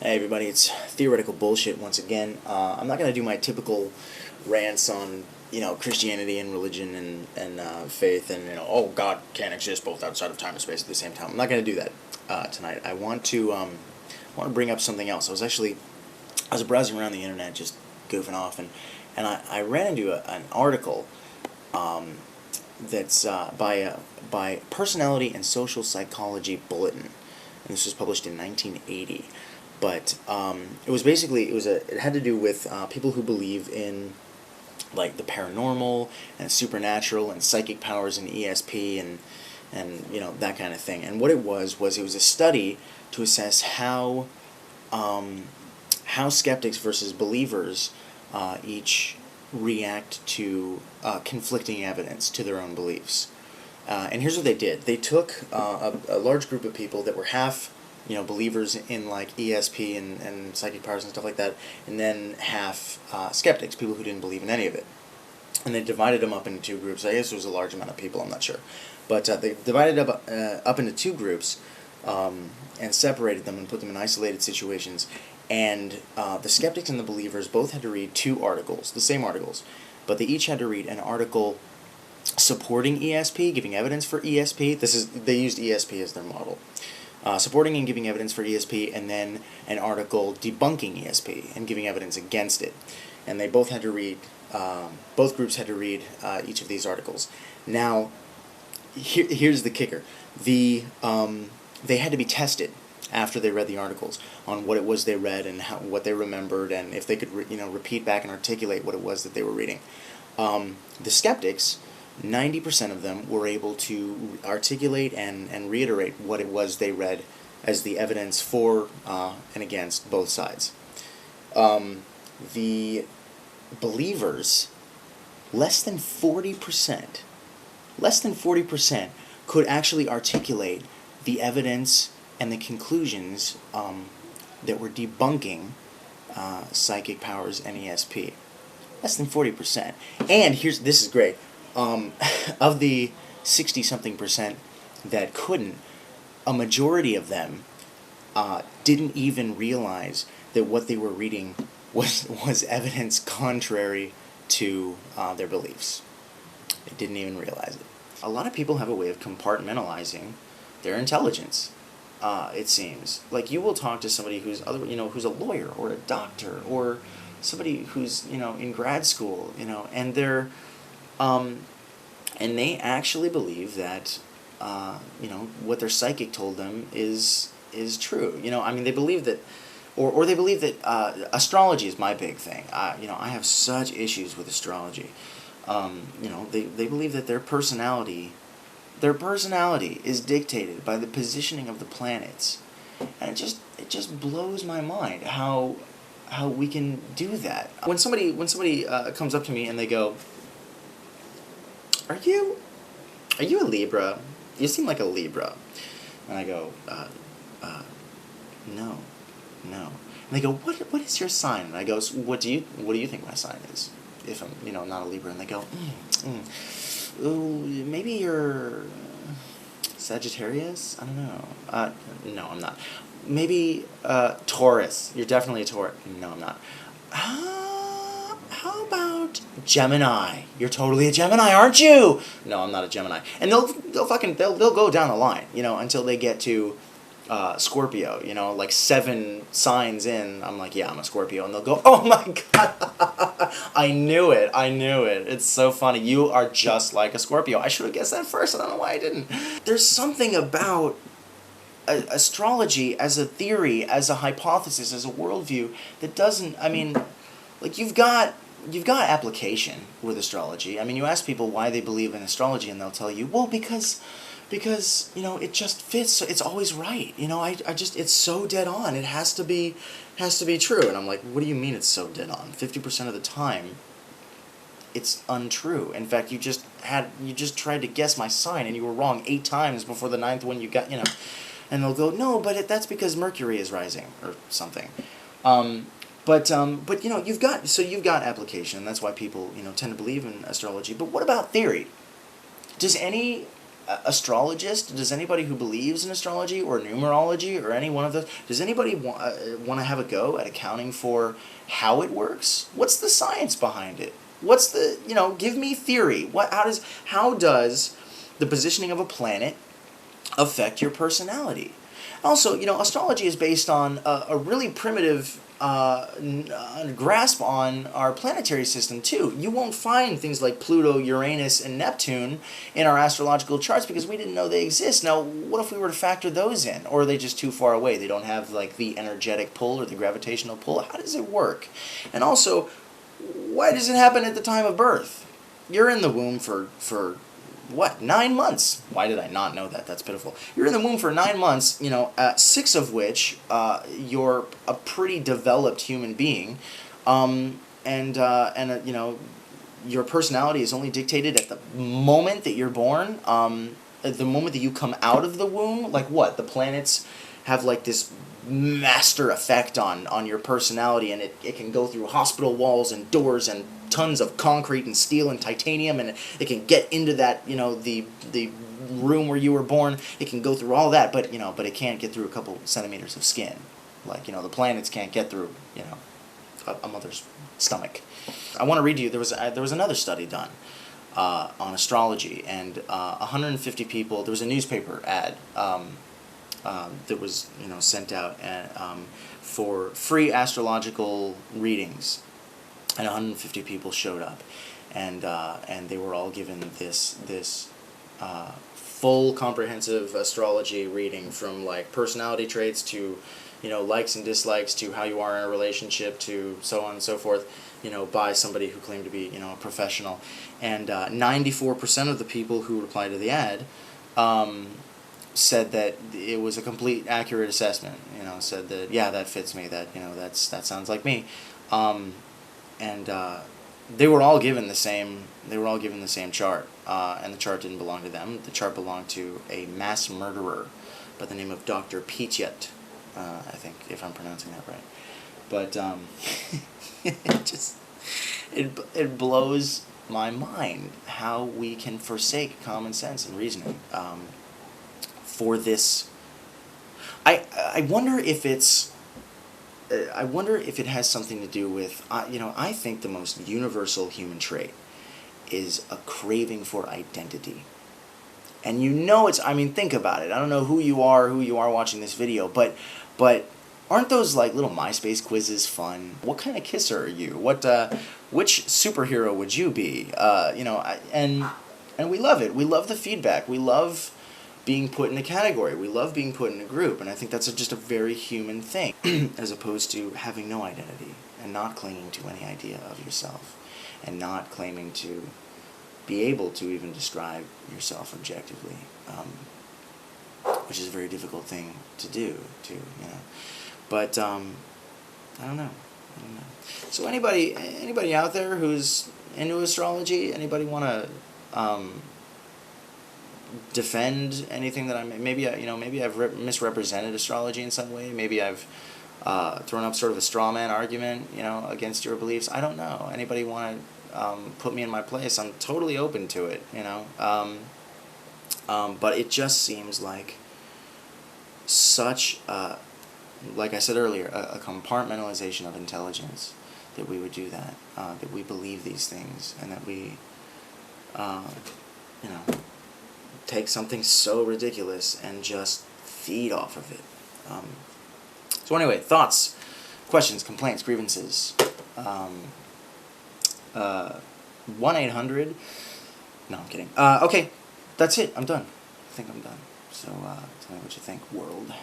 Hey everybody, it's theoretical bullshit once again. I'm not going to do my typical rants on, Christianity and religion and faith and, oh, God can't exist both outside of time and space at the same time. I'm not going to do that tonight. I want to bring up something else. I was browsing around the internet just goofing off, and I ran into an article that's by Personality and Social Psychology Bulletin, and this was published in 1980. But it had to do with people who believe in like the paranormal and supernatural and psychic powers and ESP and that kind of thing. And what it was a study to assess how skeptics versus believers each react to conflicting evidence to their own beliefs. And here's what they did. They took a large group of people that were half believers in like ESP and psychic powers and stuff like that, and then half skeptics, people who didn't believe in any of it. And they divided them up into two groups. I guess it was a large amount of people, I'm not sure. But they divided up into two groups and separated them and put them in isolated situations. And the skeptics and the believers both had to read two articles, the same articles, but they each had to read an article supporting ESP, giving evidence for ESP. They used ESP as their model. Supporting and giving evidence for ESP, and then an article debunking ESP and giving evidence against it. And they both had to read, both groups had to read each of these articles. Now, here's the kicker. They had to be tested after they read the articles on what it was they read and what they remembered, and if they could repeat back and articulate what it was that they were reading. The skeptics, 90% of them were able to articulate and reiterate what it was they read as the evidence for and against both sides. The believers, less than 40% could actually articulate the evidence and the conclusions that were debunking psychic powers and ESP. Less than 40%. And this is great. Of the 60-something% that couldn't, a majority of them didn't even realize that what they were reading was evidence contrary to their beliefs. They didn't even realize it. A lot of people have a way of compartmentalizing their intelligence. It seems like you will talk to somebody who's a lawyer or a doctor or somebody who's in grad school, and they're and they actually believe that what their psychic told them is true. They believe that, or they believe that astrology is my big thing. I have such issues with astrology. They believe that their personality is dictated by the positioning of the planets, and it just blows my mind how we can do that. When somebody comes up to me and they go, Are you a Libra? You seem like a Libra. And I go, no. And they go, what is your sign? And I go, what do you think my sign is? If I'm, not a Libra. And they go, ooh, maybe you're Sagittarius? I don't know. No, I'm not. Maybe Taurus. You're definitely a Taurus. No, I'm not. How about Gemini? You're totally a Gemini, aren't you? No, I'm not a Gemini. And they'll go down the line, until they get to Scorpio, like 7 signs in, I'm like, yeah, I'm a Scorpio, and they'll go, oh my god, I knew it, it's so funny, you are just like a Scorpio. I should have guessed that first, I don't know why I didn't. There's something about astrology as a theory, as a hypothesis, as a worldview, that doesn't, like you've got application with astrology. You ask people why they believe in astrology, and they'll tell you, well, because it just fits. It's always right. It's so dead on. It has to be true. And I'm like, what do you mean it's so dead on? 50% of the time, it's untrue. In fact, you just tried to guess my sign, and you were wrong 8 times before the 9th one you got. And they'll go, no, but that's because Mercury is rising or something. But you've got application. That's why people tend to believe in astrology. But what about theory? Does any astrologist? Does anybody who believes in astrology or numerology or any one of those, does anybody want to have a go at accounting for how it works? What's the science behind it? What's the, give me theory. How does the positioning of a planet affect your personality? Also, astrology is based on a really primitive grasp on our planetary system too. You won't find things like Pluto, Uranus, and Neptune in our astrological charts because we didn't know they exist. Now, what if we were to factor those in? Or are they just too far away? They don't have like the energetic pull or the gravitational pull? How does it work? And also, why does it happen at the time of birth? You're in the womb for what, 9 months? Why did I not know that? That's pitiful. You're in the womb for 9 months, 6 of which you're a pretty developed human being, your personality is only dictated at the moment that you're born, at the moment that you come out of the womb. Like what? The planets have like this master effect on your personality, and it can go through hospital walls and doors and tons of concrete and steel and titanium, and it can get into that, the room where you were born. It can go through all that, but it can't get through a couple centimeters of skin. Like, the planets can't get through, a mother's stomach. I want to read to you, there was another study done on astrology, and 150 people, there was a newspaper ad that was, sent out for free astrological readings. And 150 people showed up, and they were all given this full comprehensive astrology reading, from like personality traits to likes and dislikes to how you are in a relationship to so on and so forth, by somebody who claimed to be a professional. And 94% of the people who replied to the ad said that it was a complete accurate assessment. Said that, yeah, that fits me. That that sounds like me. And they were all given the same. They were all given the same chart, and the chart didn't belong to them. The chart belonged to a mass murderer by the name of Dr. Pityat, I think, if I'm pronouncing that right. But it blows my mind how we can forsake common sense and reasoning for this. I wonder if it's. I wonder if it has something to do with, I think the most universal human trait is a craving for identity. And think about it. I don't know who you are watching this video, but aren't those like little MySpace quizzes fun? What kind of kisser are you? Which superhero would you be? And we love it. We love the feedback. We love being put in a category. We love being put in a group, and I think that's just a very human thing, as opposed to having no identity and not clinging to any idea of yourself, and not claiming to be able to even describe yourself objectively, which is a very difficult thing to do. But I don't know. So anybody out there who's into astrology? Anybody want to defend anything that maybe I've misrepresented astrology in some way. Maybe I've thrown up sort of a straw man argument, against your beliefs. I don't know. Anybody want to put me in my place? I'm totally open to it. But it just seems like such, like I said earlier, a compartmentalization of intelligence, that we would do that, that we believe these things, and that we, take something so ridiculous and just feed off of it. So anyway, thoughts, questions, complaints, grievances. 1-800. No, I'm kidding. Okay, that's it. I'm done. I think I'm done. So tell me what you think, world.